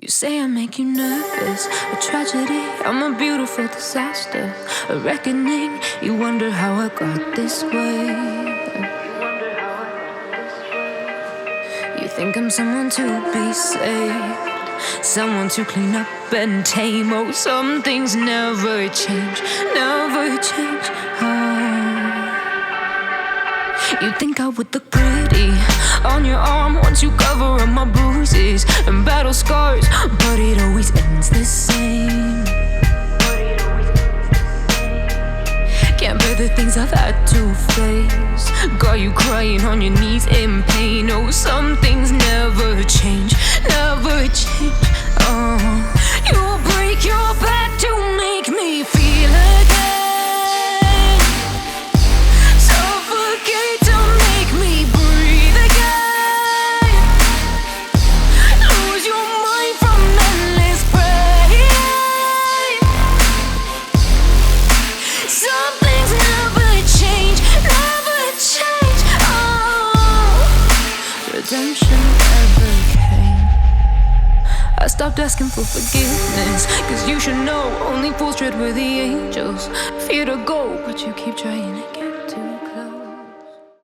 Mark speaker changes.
Speaker 1: You say I make you nervous, a tragedy, I'm a beautiful disaster, a reckoning, you wonder how I got this way. You think I'm someone to be saved, someone to clean up and tame. Oh, some things never change, never change. You think I would look pretty on your arm once you cover up my bruises and battle scars, but it always ends the same. Can't bear the things I've had to face, got you crying on your knees in pain. Oh, some things never change, never change. You'll break your back to make me feel again. Redemption never came. I stopped asking for forgiveness, cause you should know only fools tread where the angels fear to go, but you keep trying again.